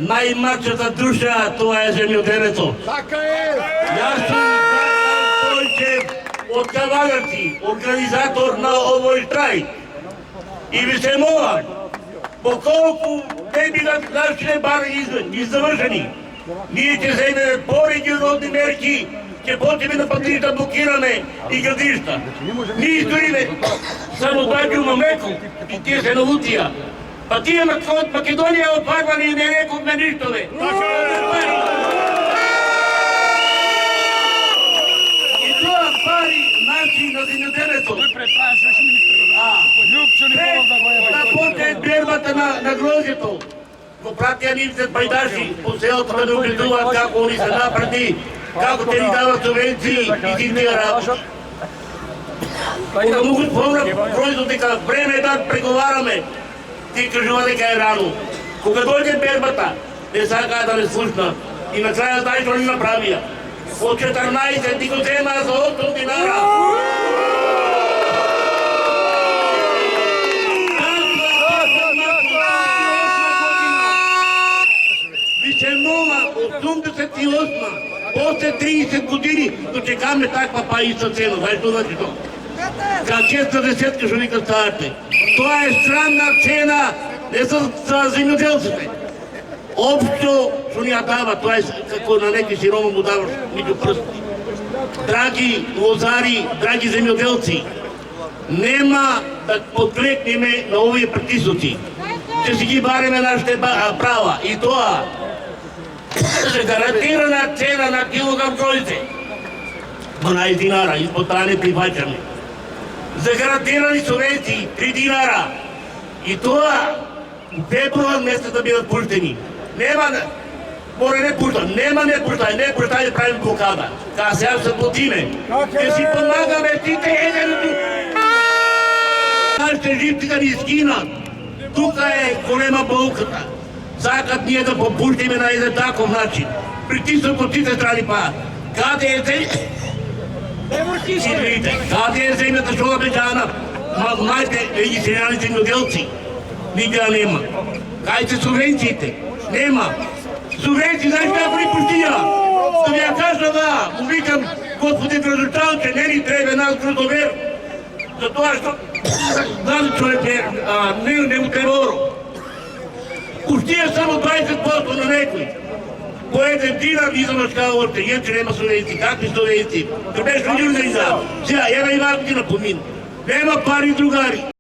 Najmladsza dusza to je zemljodelstvo. Така е! Ja sam Stojčev od Kavagarci, organizator na ovoj štrajk. I vi se molim, pokolku ne bi naše bar završeni, ние ще вземем по-регионални мерки, ще почнем на пътища блокиране и градища. Ние стоиме само Баджо Мамеко и тия се наутия. А тия от Македония отварвали и не рекохме нищо, бе. И това пари наши на земеделието. Да почне бербата на грозието. Го пратя нимце байдаши по селото да не обидуват како они са напредни, како те ни дават субвенции и си тия работи. Кога му го спомна производ дека време е да преговараме, ти кажува дека е рано. Кога дойде бербата, не сака да не слушна и накрая знаеш што ни направија. От 14 ти го взема за 8 динара. От 88, после 30 години дочекаме таква паица цена. Знаеш што значи то? За честа десетка што вика ставате. Това е странна цена, не за земјоделците. Общо што ни ја дава, тоа е како на неки сирома му даваш меѓу прстите. Драги лозари, драги земјоделци, нема да подкрепиме на овие притисоци. Ќе си ги бареме нашите права и тоа за гарантирана цена на килограм гроздje 12 динара, изпод това не прихвачаме. За гарантирани субвенции 3 динара. И това февруар месец да бидат пуштени. Нема, море не пушта, нема не пушта, не правим блокада. Така сега се платиме. Ще си помагаме сите едното. Нашите живци да ни изгинат. Тук е голема болката. Сакат ние да попуштиме на един таков начин. Притиснат от трите страни па. Каде е земята? Каде е земята, що обещана? Знаете, регистрирани земјоделци. Нигде нема. Кај се субвенциите? Нема. Субвенции, знаеш како ни пуштија? Да ви ја кажа да, му викам, господин градоначалник, не ни треба нас градовер. Затоа што, знам човек не му треба оро. Пуштија само 20% на некој. По 1 динар изамаш као още, иначе нема субвенции. Какви субвенции? Къде ще ни организава? Сега, една и два година помина. Нема пари, другари.